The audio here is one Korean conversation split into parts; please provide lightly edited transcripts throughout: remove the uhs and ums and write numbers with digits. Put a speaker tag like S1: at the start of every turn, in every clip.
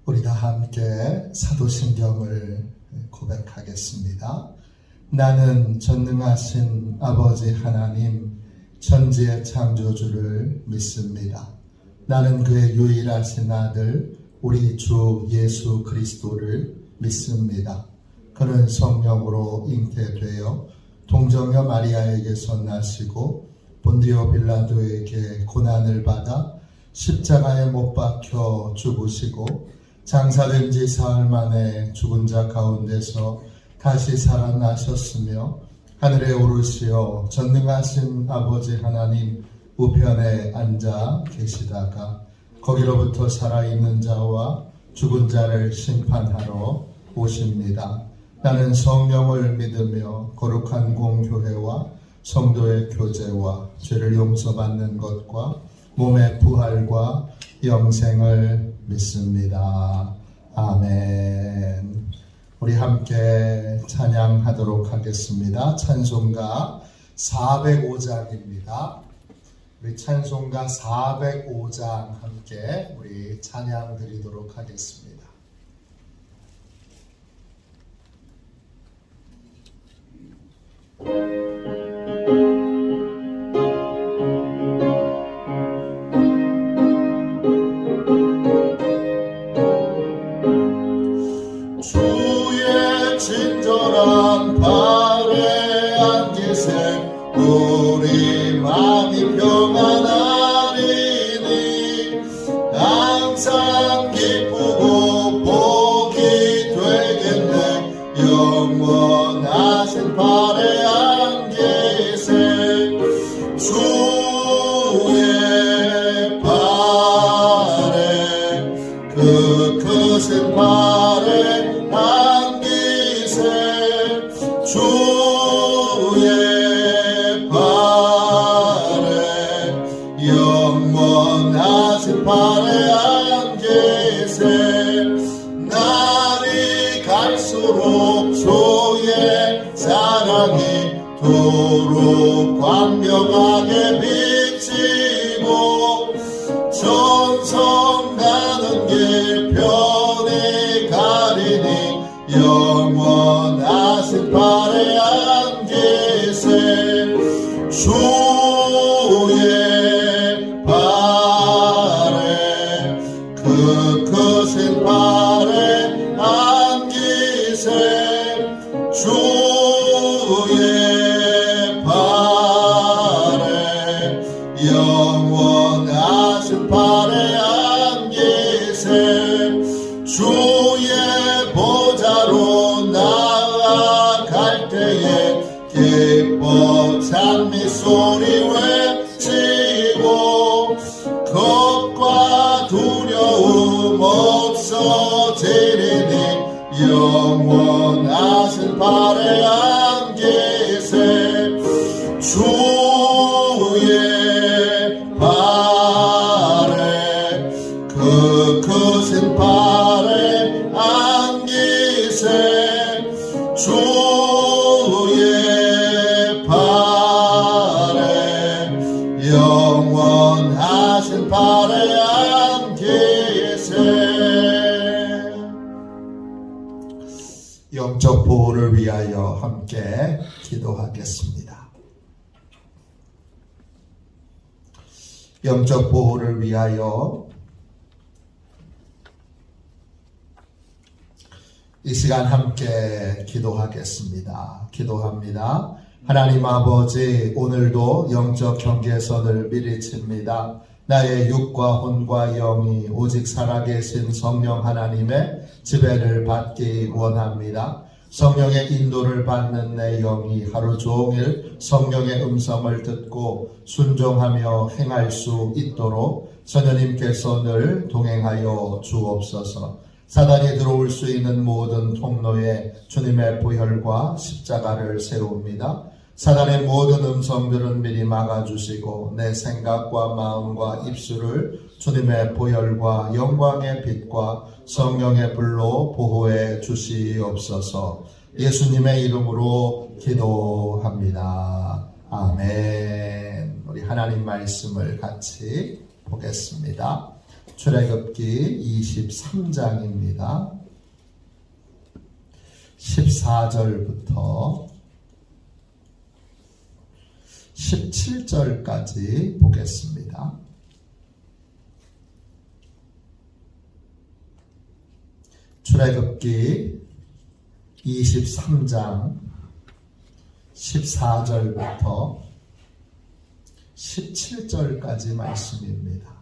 S1: 우리 다 함께 사도신경을 고백하겠습니다. 나는 전능하신 아버지 하나님 천지의 창조주를 믿습니다. 나는 그의 유일하신 아들 우리 주 예수 그리스도를 믿습니다. 그는 성령으로 잉태되어 동정녀 마리아에게서 나시고 본디오 빌라도에게 고난을 받아 십자가에 못 박혀 죽으시고 장사된 지 사흘 만에 죽은 자 가운데서 다시 살아나셨으며 하늘에 오르시어 전능하신 아버지 하나님 우편에 앉아 계시다가 거기로부터 살아있는 자와 죽은 자를 심판하러 오십니다. 나는 성령을 믿으며 거룩한 공교회와 성도의 교제와 죄를 용서받는 것과 몸의 부활과 영생을 믿습니다. 아멘. 우리 함께 찬양하도록 하겠습니다. 찬송가 405장입니다. 우리 찬송가 405장 함께 우리 찬양 드리도록 하겠습니다.
S2: 주의 친절한 발에 안기세 우리 마음이 평안하리니 항상 기쁘고 복이 되겠네 영원하신 발에 안기세 주의 발에 그 크신 발에 안기세 주의 발에 영원하신 발에 안기세 날이 갈수록 주의 사랑이 도로 광명하게 비치고 전성 가는 길 편히 가리니 영원하신 발에 안기세 주의 발에 그 크신 발에 안기세 주의 발에 영원하신 발에 안기세 주의 보좌로 나아갈 때에 기뻐 찬미 소리 외치고 겁과 두려움 없어지리니 영원하신 발에 안기세 주의 발에 그 크신 발에 안기세 주의 발에 영원하신 발에 안기세
S1: 영적 보호를 위하여 함께 기도하겠습니다. 영적 보호를 위하여 이 시간 함께 기도하겠습니다. 기도합니다. 하나님 아버지, 오늘도 영적 경계선을 미리 칩니다. 나의 육과 혼과 영이 오직 살아계신 성령 하나님의 지배를 받기 원합니다. 성령의 인도를 받는 내 영이 하루 종일 성령의 음성을 듣고 순종하며 행할 수 있도록 성령님께서 늘 동행하여 주옵소서. 사단이 들어올 수 있는 모든 통로에 주님의 보혈과 십자가를 세웁니다. 사단의 모든 음성들은 미리 막아주시고 내 생각과 마음과 입술을 주님의 보혈과 영광의 빛과 성령의 불로 보호해 주시옵소서. 예수님의 이름으로 기도합니다. 아멘. 우리 하나님 말씀을 같이 보겠습니다. 출애굽기 23장입니다. 14절부터 17절까지 보겠습니다. 출애굽기 23장 14절부터 17절까지 말씀입니다.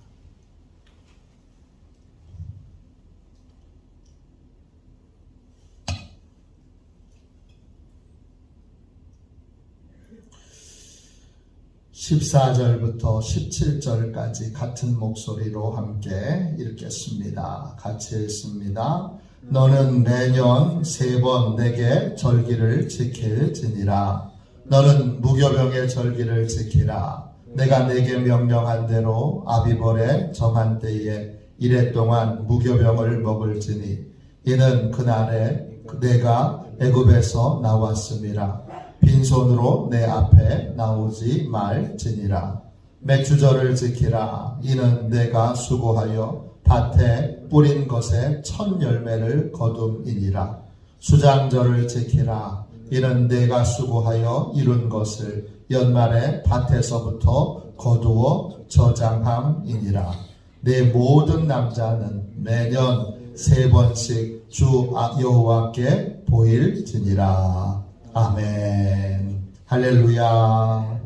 S1: (14절부터) (17절까지) 같은 목소리로 함께 읽겠습니다. 같이 읽습니다. 너는 매년 3번 내게 절기를 지킬지니라. 너는 무교병의 절기를 지키라. 내가 내게 명령한 대로 아비벌의 정한 때에 이래 동안 무교병을 먹을지니 이는 그날에 내가 애굽에서 나왔음이라. 빈손으로 내 앞에 나오지 말지니라. 맥주절을 지키라. 이는 내가 수고하여 밭에 뿌린 것에 첫 열매를 거둠이니라. 수장절을 지키라. 이는 내가 수고하여 이룬 것을 연말에 밭에서부터 거두어 저장함이니라. 내 모든 남자는 매년 3번씩 주 여호와께 보일지니라. 아멘. 할렐루야.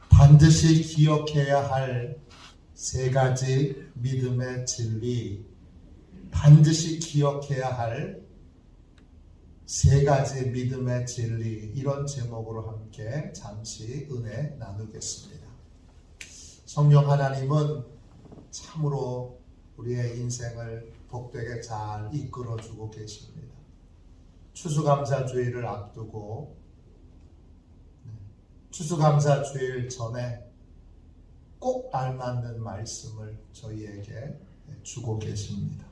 S1: 반드시 기억해야 할 3가지 믿음의 진리, 반드시 기억해야 할 3가지 믿음의 진리, 이런 제목으로 함께 잠시 은혜 나누겠습니다. 성령 하나님은 참으로 우리의 인생을 복되게 잘 이끌어주고 계십니다. 추수감사주일을 앞두고 추수감사주일 전에 꼭 알맞는 말씀을 저희에게 주고 계십니다.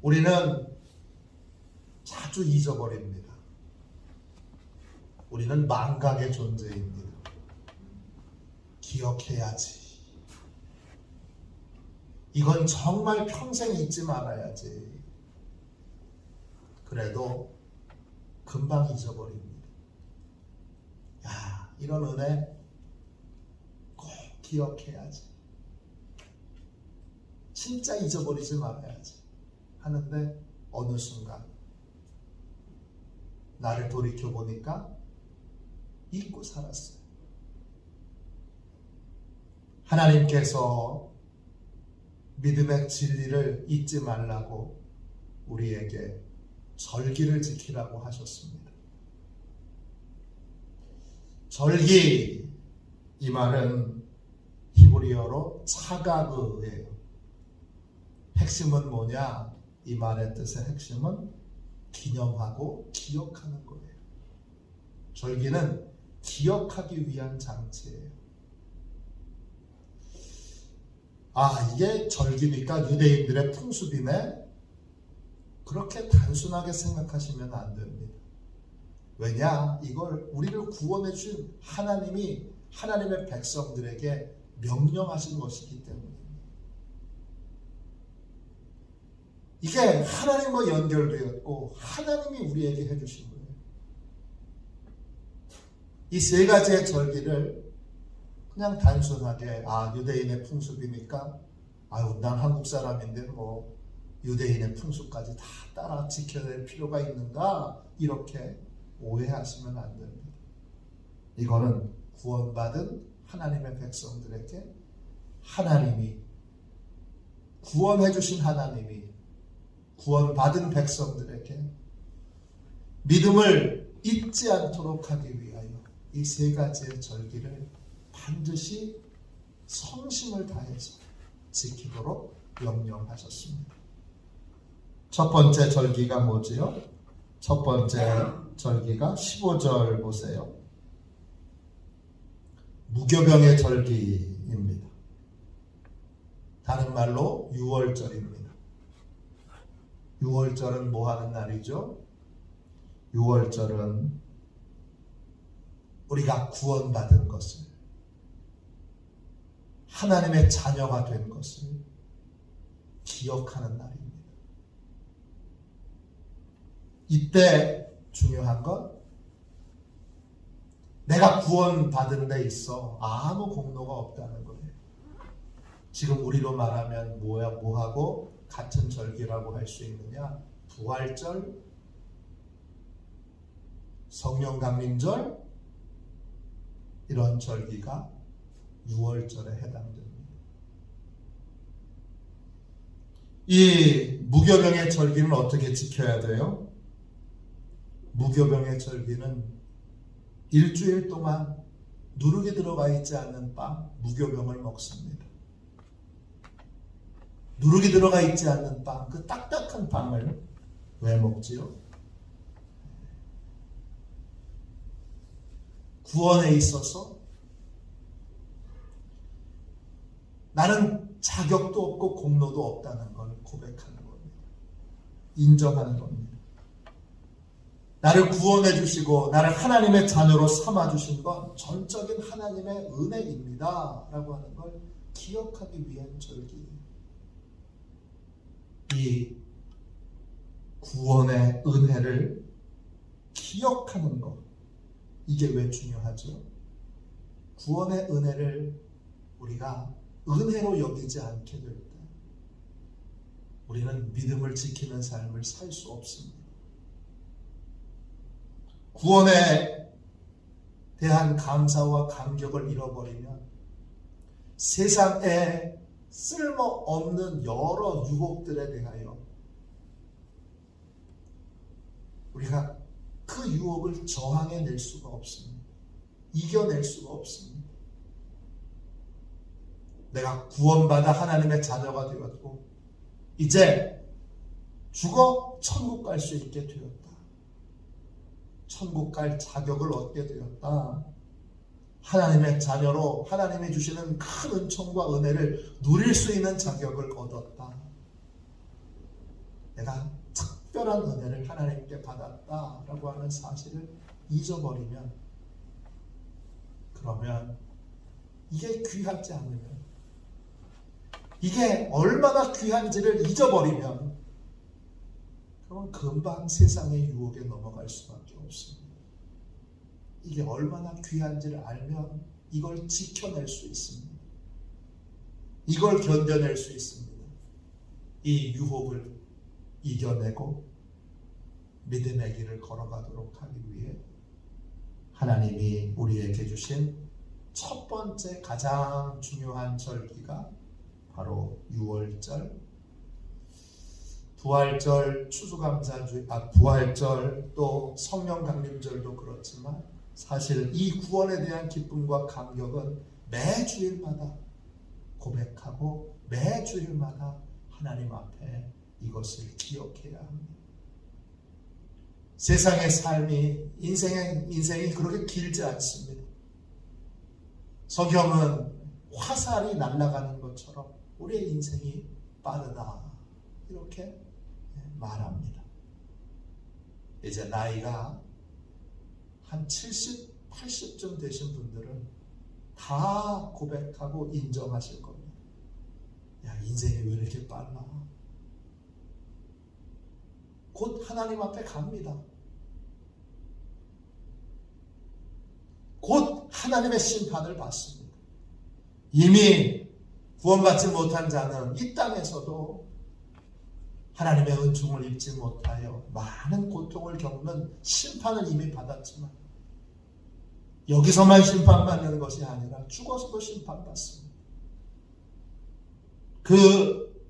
S1: 우리는 자주 잊어버립니다. 우리는 망각의 존재입니다. 기억해야지. 이건 정말 평생 잊지 말아야지. 그래도 금방 잊어버립니다. 야, 이런 은혜 꼭 기억해야지. 진짜 잊어버리지 말아야지. 하는데 어느 순간 나를 돌이켜보니까 잊고 살았어요. 하나님께서 믿음의 진리를 잊지 말라고 우리에게 절기를 지키라고 하셨습니다. 절기, 이 말은 히브리어로 차가그예요. 핵심은 뭐냐? 이 말의 뜻의 핵심은 기념하고 기억하는 거예요. 절기는 기억하기 위한 장치예요. 아, 이게 절기니까 유대인들의 풍습이네? 그렇게 단순하게 생각하시면 안 됩니다. 왜냐? 이걸 우리를 구원해 주신 하나님이 하나님의 백성들에게 명령하신 것이기 때문입니다. 이게 하나님과 연결되었고 하나님이 우리에게 해주신 거예요. 이 3가지의 절기를 그냥 단순하게 유대인의 풍습이니까 난 한국 사람인데 뭐 유대인의 풍습까지 다 따라 지켜야 될 필요가 있는가, 이렇게 오해하시면 안 됩니다. 이거는 구원받은 하나님의 백성들에게 하나님이, 구원해 주신 하나님이 구원받은 백성들에게 믿음을 잊지 않도록 하기 위하여 이 3가지의 절기를 반드시 성심을 다해서 지키도록 명령하셨습니다. 첫 번째 절기가 뭐지요? 첫 번째 절기가 15절 보세요. 무교병의 절기입니다. 다른 말로 6월절입니다. 6월절은 뭐 하는 날이죠? 6월절은 우리가 구원받은 것을 하나님의 자녀가 된 것을 기억하는 날입니다. 이때 중요한 건 내가 구원받은 데 있어 아무 공로가 없다는 거예요. 지금 우리로 말하면 뭐하고 같은 절기라고 할 수 있느냐? 부활절, 성령강림절, 이런 절기가 6월절에 해당됩니다. 이 무교병의 절기는 어떻게 지켜야 돼요? 무교병의 절기는 일주일 동안 누룩이 들어가 있지 않는 빵, 무교병을 먹습니다. 누룩이 들어가 있지 않는 빵, 그 딱딱한 빵을 왜 먹지요? 구원에 있어서 나는 자격도 없고 공로도 없다는 걸 고백하는 겁니다. 인정하는 겁니다. 나를 구원해 주시고 나를 하나님의 자녀로 삼아 주신 건 전적인 하나님의 은혜입니다 라고 하는 걸 기억하기 위한 절기예요. 이 구원의 은혜를 기억하는 것, 이게 왜 중요하죠? 구원의 은혜를 우리가 은혜로 여기지 않게 될 때 우리는 믿음을 지키는 삶을 살 수 없습니다. 구원에 대한 감사와 감격을 잃어버리면 세상에 쓸모없는 여러 유혹들에 대하여 우리가 그 유혹을 저항해낼 수가 없습니다. 이겨낼 수가 없습니다. 내가 구원받아 하나님의 자녀가 되었고 이제 죽어 천국 갈 수 있게 되었다. 천국 갈 자격을 얻게 되었다. 하나님의 자녀로 하나님이 주시는 큰 은총과 은혜를 누릴 수 있는 자격을 얻었다. 내가 특별한 은혜를 하나님께 받았다라고 하는 사실을 잊어버리면, 그러면 이게 귀하지 않으면, 이게 얼마나 귀한지를 잊어버리면 그럼 금방 세상의 유혹에 넘어갈 수밖에 없습니다. 이게 얼마나 귀한지를 알면 이걸 지켜낼 수 있습니다. 이걸 견뎌낼 수 있습니다. 이 유혹을 이겨내고 믿음의 길을 걸어가도록 하기 위해 하나님이 우리에게 주신 첫 번째 가장 중요한 절기가 바로 6월절, 부활절, 추수감사주일, 부활절 또 성령강림절도 그렇지만 사실 이 구원에 대한 기쁨과 감격은 매 주일마다 고백하고 매 주일마다 하나님 앞에 이것을 기억해야 합니다. 세상의 삶이 인생이 그렇게 길지 않습니다. 성경은 화살이 날아가는 것처럼 우리의 인생이 빠르다 이렇게 말합니다. 이제 나이가 한 70, 80쯤 되신 분들은 다 고백하고 인정하실 겁니다. 야, 인생이 왜 이렇게 빨라? 곧 하나님 앞에 갑니다. 곧 하나님의 심판을 받습니다. 이미 구원받지 못한 자는 이 땅에서도 하나님의 은총을 입지 못하여 많은 고통을 겪는 심판을 이미 받았지만 여기서만 심판받는 것이 아니라 죽어서도 심판받습니다. 그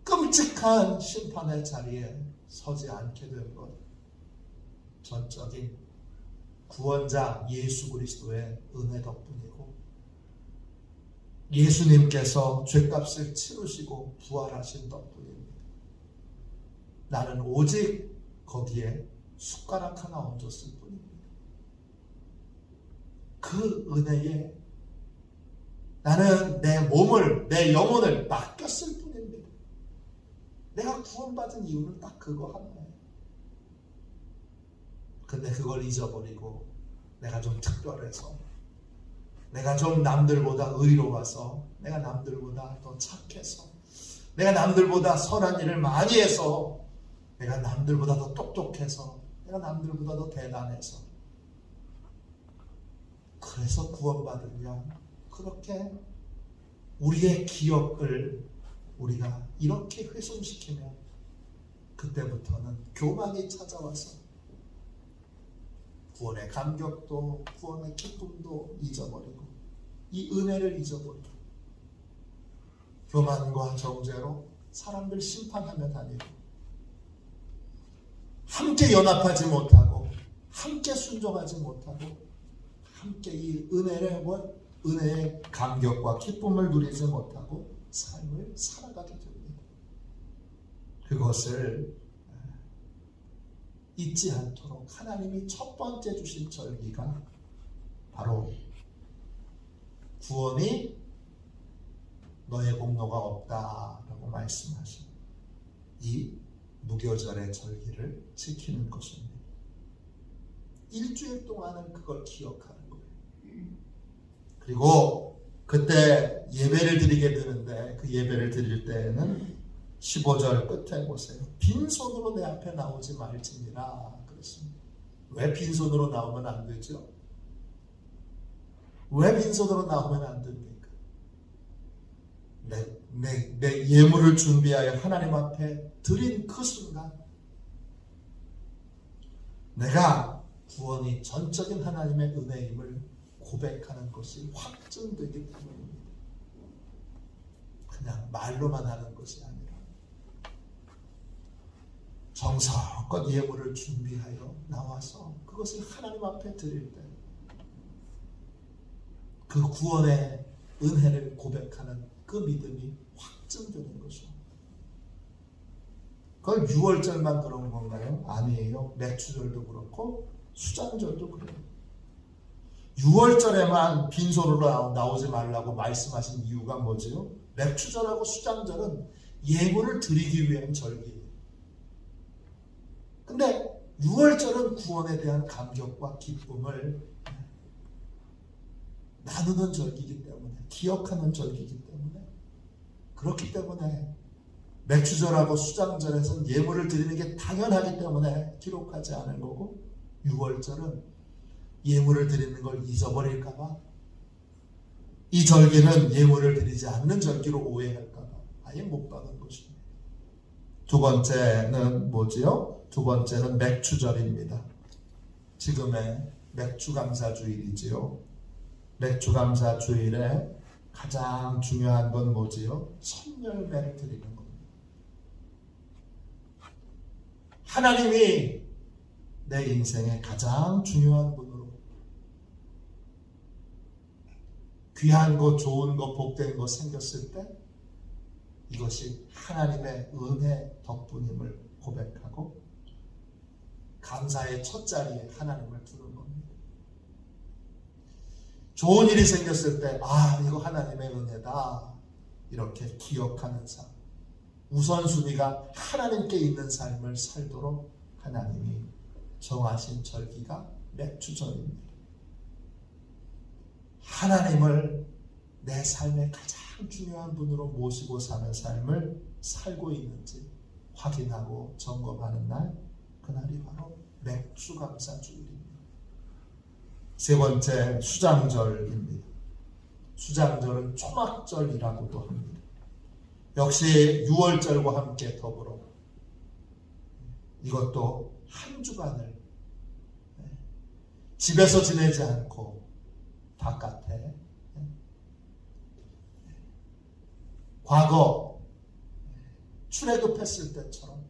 S1: 끔찍한 심판의 자리에 서지 않게 된 것, 전적인 구원자 예수 그리스도의 은혜 덕분이고 예수님께서 죗값을 치르시고 부활하신 덕분입니다. 나는 오직 거기에 숟가락 하나 얹었을 뿐입니다. 그 은혜에 나는 내 몸을, 내 영혼을 맡겼을 뿐입니다. 내가 구원받은 이유는 딱 그거 하나예요. 근데 그걸 잊어버리고 내가 좀 특별해서 내가 좀 남들보다 의로워서, 내가 남들보다 더 착해서, 내가 남들보다 선한 일을 많이 해서, 내가 남들보다 더 똑똑해서, 내가 남들보다 더 대단해서, 그래서 구원받으려 그렇게 우리의 기억을 우리가 이렇게 훼손시키면 그때부터는 교만이 찾아와서 구원의 감격도 구원의 기쁨도 잊어버리고 이 은혜를 잊어버리고 교만과 정죄로 사람들 심판하며 다니고 함께 연합하지 못하고 함께 순종하지 못하고 함께 이 은혜의 감격과 기쁨을 누리지 못하고 삶을 살아가게 됩니다. 그것을 잊지 않도록 하나님이 첫 번째 주신 절기가 바로 구원이 너의 공로가 없다라고 말씀하신 이 무교절의 절기를 지키는 것입니다. 일주일 동안은 그걸 기억하는 거예요. 그리고 그때 예배를 드리게 되는데 그 예배를 드릴 때에는 15절 끝에 보세요. 빈손으로 내 앞에 나오지 말지니라 그랬습니다. 왜 빈손으로 나오면 안 되죠? 왜 빈손으로 나오면 안 됩니까? 내 예물을 준비하여 하나님 앞에 드린 그 순간 내가 구원이 전적인 하나님의 은혜임을 고백하는 것이 확증되기 때문입니다. 그냥 말로만 하는 것이 아니라 정성껏 예물을 준비하여 나와서 그것을 하나님 앞에 드릴 때 그 구원의 은혜를 고백하는 그 믿음이 확증되는 것이죠. 그걸 6월절만 그런 건가요? 아니에요. 맥주절도 그렇고 수장절도 그래요. 6월절에만 빈손으로 나오지 말라고 말씀하신 이유가 뭐지요? 맥주절하고 수장절은 예물을 드리기 위한 절기예요. 근데 6월절은 구원에 대한 감격과 기쁨을 나누는 절기이기 때문에, 기억하는 절기이기 때문에, 그렇기 때문에 맥주절하고 수장절에서는 예물을 드리는 게 당연하기 때문에 기록하지 않은 거고, 6월절은 예물을 드리는 걸 잊어버릴까봐, 이 절기는 예물을 드리지 않는 절기로 오해할까봐 아예 못 박은 것입니다. 두 번째는 뭐지요? 두 번째는 맥주절입니다. 지금의 맥주감사주일이지요. 맥주감사주일에 가장 중요한 건 뭐지요? 선열매를 드리는 겁니다. 하나님이 내 인생의 가장 중요한 분으로 귀한 거, 좋은 거, 복된 거 생겼을 때 이것이 하나님의 은혜 덕분임을 고백하고 감사의 첫 자리에 하나님을 두는 겁니다. 좋은 일이 생겼을 때 이거 하나님의 은혜다 이렇게 기억하는 삶, 우선순위가 하나님께 있는 삶을 살도록 하나님이 정하신 절기가 맥주절입니다. 하나님을 내 삶의 가장 중요한 분으로 모시고 사는 삶을 살고 있는지 확인하고 점검하는 날, 그날이 바로 맥주감사주일입니다. 세 번째 수장절입니다. 수장절은 초막절이라고도 합니다. 역시 6월절과 함께 더불어 이것도 한 주간을 집에서 지내지 않고 바깥에 과거 출애굽했을 때처럼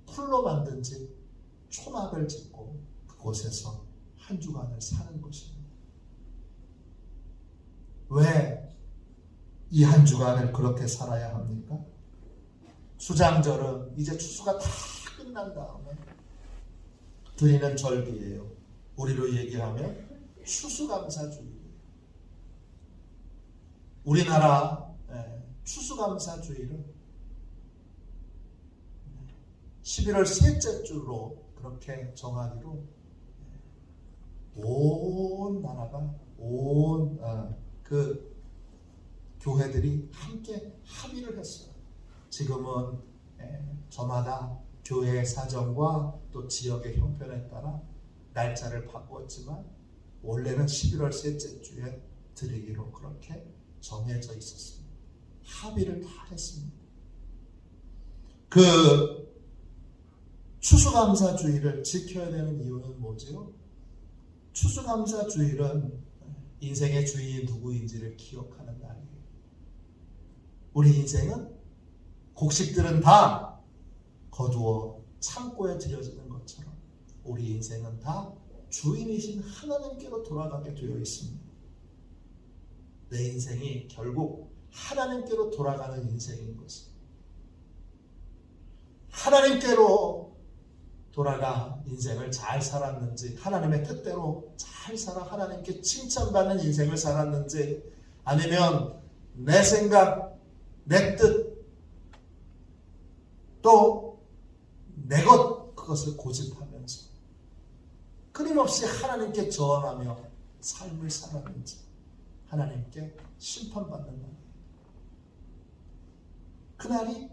S1: 풀로 만든 집 초막을 짓고 그곳에서 한 주간을 사는 것입니다. 왜 이 한 주간을 그렇게 살아야 합니까? 수장절은 이제 추수가 다 끝난 다음에 드리는 절기예요. 우리로 얘기하면 추수감사주일이에요. 우리나라 추수감사주일은 11월 셋째 주로 그렇게 정하기로 온 나라가 온 그 교회들이 함께 합의를 했어요. 지금은 저마다 교회의 사정과 또 지역의 형편에 따라 날짜를 바꿨지만 원래는 11월 셋째 주에 드리기로 그렇게 정해져 있었습니다. 합의를 다 했습니다. 그 추수감사주의를 지켜야 되는 이유는 뭐죠? 추수감사주일은 인생의 주인이 누구인지를 기억하는 날이에요. 우리 인생은 곡식들은 다 거두어 창고에 들여지는 것처럼 우리 인생은 다 주인이신 하나님께로 돌아가게 되어 있습니다. 내 인생이 결국 하나님께로 돌아가는 인생인 것은 하나님께로 돌아가 인생을 잘 살았는지, 하나님의 뜻대로 잘 살아 하나님께 칭찬받는 인생을 살았는지, 아니면 내 생각, 내 뜻, 또 내 것, 그것을 고집하면서 끊임없이 하나님께 저항하며 삶을 살았는지 하나님께 심판받는 날이에요. 그날이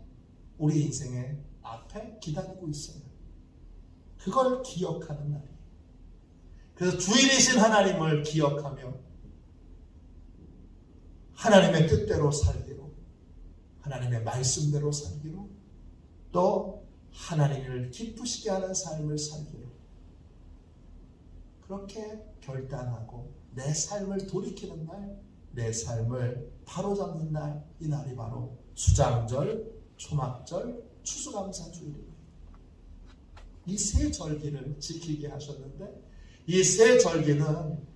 S1: 우리 인생의 앞에 기다리고 있어요. 그걸 기억하는 날이에요. 그래서 주인이신 하나님을 기억하며 하나님의 뜻대로 살기로, 하나님의 말씀대로 살기로, 또 하나님을 기쁘시게 하는 삶을 살기로 그렇게 결단하고 내 삶을 돌이키는 날, 내 삶을 바로잡는 날, 이 날이 바로 수장절, 초막절, 추수감사주일입니다. 이 세 절기를 지키게 하셨는데, 이 세 절기는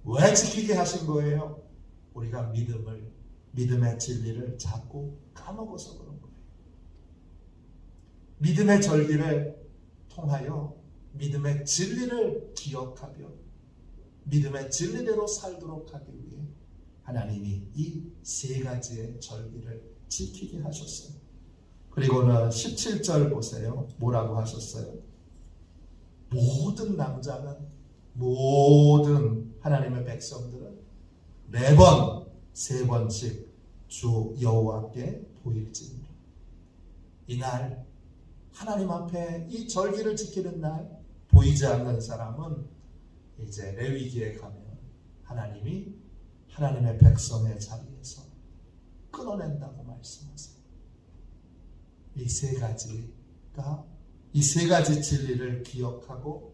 S1: 왜 지키게 하신 거예요? 우리가 믿음의 진리를 자꾸 까먹어서 그런 거예요. 믿음의 절기를 통하여 믿음의 진리를 기억하며 믿음의 진리대로 살도록 하기 위해 하나님이 이 세 가지의 절기를 지키게 하셨어요. 그리고는 17절 보세요. 뭐라고 하셨어요? 모든 남자는, 모든 하나님의 백성들은 매번 세 번씩 주 여호와께 보일지니라. 이날 하나님 앞에 이 절기를 지키는 날 보이지 않는 사람은 이제 레위기에 가면 하나님이 하나님의 백성의 자리에서 끊어낸다고 말씀하세요. 이 세 가지 진리를 기억하고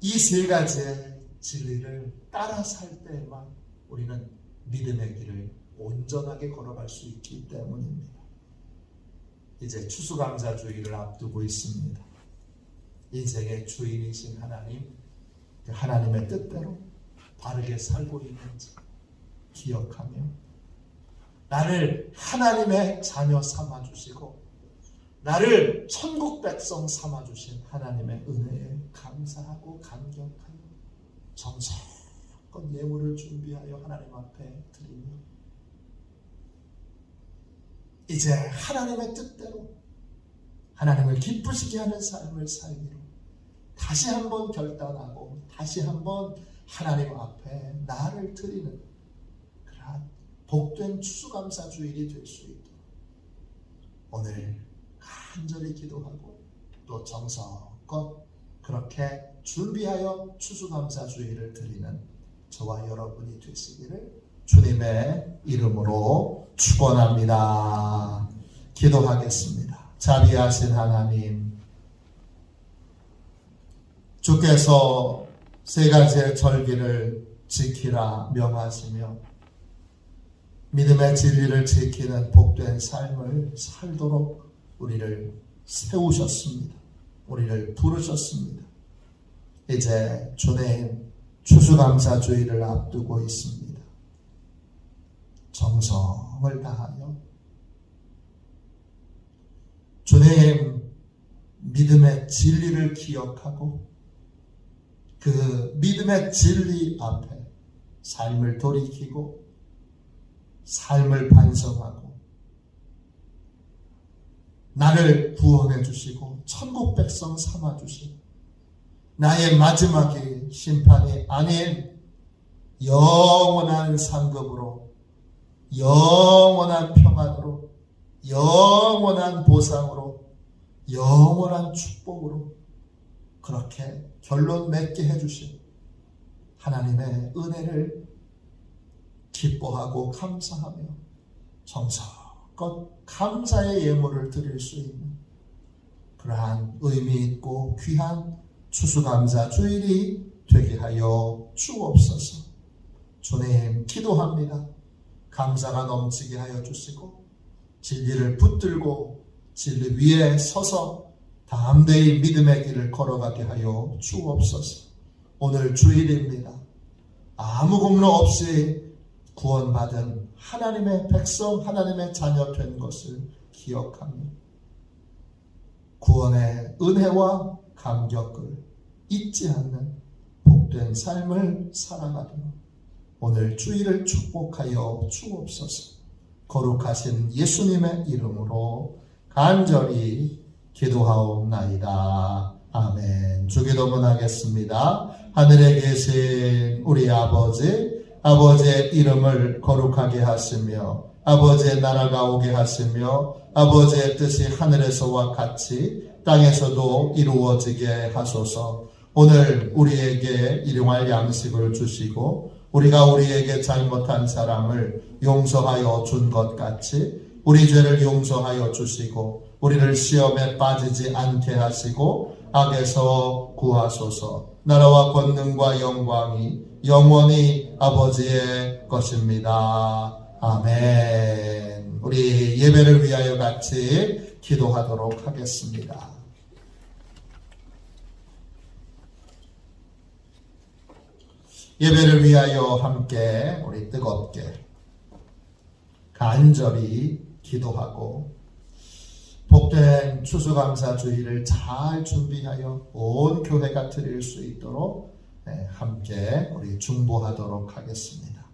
S1: 이 세 가지의 진리를 따라 살 때에만 우리는 믿음의 길을 온전하게 걸어갈 수 있기 때문입니다. 이제 추수감사주의를 앞두고 있습니다. 인생의 주인이신 하나님, 하나님의 뜻대로 바르게 살고 있는지 기억하며 나를 하나님의 자녀 삼아주시고 나를 천국 백성 삼아주신 하나님의 은혜에 감사하고 감격하여 정성껏 예물을 준비하여 하나님 앞에 드리며 이제 하나님의 뜻대로 하나님을 기쁘시게 하는 삶을 살기로 다시 한번 결단하고 다시 한번 하나님 앞에 나를 드리는 그러한 복된 추수감사주일이 될 수 있도록 오늘 간절히 기도하고 또 정성껏 그렇게 준비하여 추수감사주일을 드리는 저와 여러분이 되시기를 주님의 이름으로 축원합니다. 기도하겠습니다. 자비하신 하나님, 주께서 세 가지의 절기를 지키라 명하시며 믿음의 진리를 지키는 복된 삶을 살도록 우리를 세우셨습니다. 우리를 부르셨습니다. 이제 주님 추수감사주의를 앞두고 있습니다. 정성을 다하여 주님 믿음의 진리를 기억하고 그 믿음의 진리 앞에 삶을 돌이키고 삶을 반성하고 나를 구원해 주시고 천국 백성 삼아 주신 나의 마지막이 심판이 아닌 영원한 상급으로, 영원한 평안으로, 영원한 보상으로, 영원한 축복으로 그렇게 결론 맺게 해주신 하나님의 은혜를 기뻐하고 감사하며 정성껏 감사의 예물을 드릴 수 있는 그러한 의미 있고 귀한 추수감사 주일이 되게 하여 주옵소서. 주님 기도합니다. 감사가 넘치게 하여 주시고 진리를 붙들고 진리 위에 서서 담대히 믿음의 길을 걸어가게 하여 주옵소서. 오늘 주일입니다. 아무 공로 없이 구원받은 하나님의 백성, 하나님의 자녀 된 것을 기억하며 구원의 은혜와 감격을 잊지 않는 복된 삶을 살아가도록 오늘 주일을 축복하여 주옵소서. 거룩하신 예수님의 이름으로 간절히 기도하옵나이다. 아멘. 주기도문 하겠습니다. 하늘에 계신 우리 아버지, 아버지의 이름을 거룩하게 하시며 아버지의 나라가 오게 하시며 아버지의 뜻이 하늘에서와 같이 땅에서도 이루어지게 하소서. 오늘 우리에게 일용할 양식을 주시고 우리가 우리에게 잘못한 사람을 용서하여 준 것 같이 우리 죄를 용서하여 주시고 우리를 시험에 빠지지 않게 하시고 악에서 구하소서. 나라와 권능과 영광이 영원히 아버지의 것입니다. 아멘. 우리 예배를 위하여 같이 기도하도록 하겠습니다. 예배를 위하여 함께 우리 뜨겁게 간절히 기도하고 복된 추수감사 주일을 잘 준비하여 온 교회가 드릴 수 있도록 함께 우리 중보하도록 하겠습니다.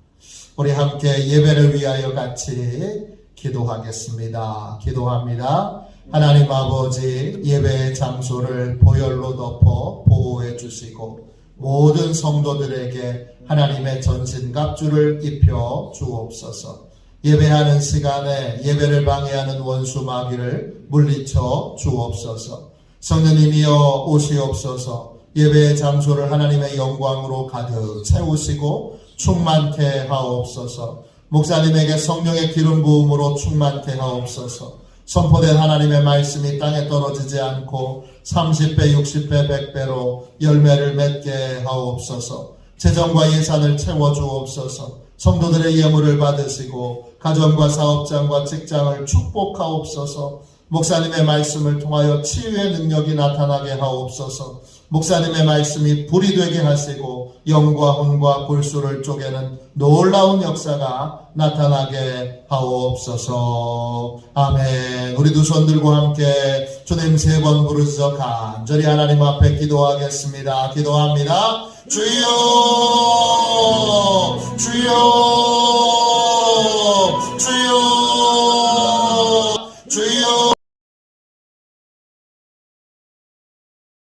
S1: 우리 함께 예배를 위하여 같이 기도하겠습니다. 기도합니다. 하나님 아버지, 예배의 장소를 보혈로 덮어 보호해 주시고 모든 성도들에게 하나님의 전신갑주를 입혀 주옵소서. 예배하는 시간에 예배를 방해하는 원수 마귀를 물리쳐 주옵소서. 성령님이여 오시옵소서. 예배의 장소를 하나님의 영광으로 가득 채우시고 충만케 하옵소서. 목사님에게 성령의 기름 부음으로 충만케 하옵소서. 선포된 하나님의 말씀이 땅에 떨어지지 않고 30배, 60배, 100배로 열매를 맺게 하옵소서. 재정과 예산을 채워주옵소서. 성도들의 예물을 받으시고 가정과 사업장과 직장을 축복하옵소서. 목사님의 말씀을 통하여 치유의 능력이 나타나게 하옵소서. 목사님의 말씀이 불이 되게 하시고 영과 혼과 골수를 쪼개는 놀라운 역사가 나타나게 하옵소서. 아멘. 우리 두 손 들고 함께 주님 3번 부르짖어 간절히 하나님 앞에 기도하겠습니다. 기도합니다. 주여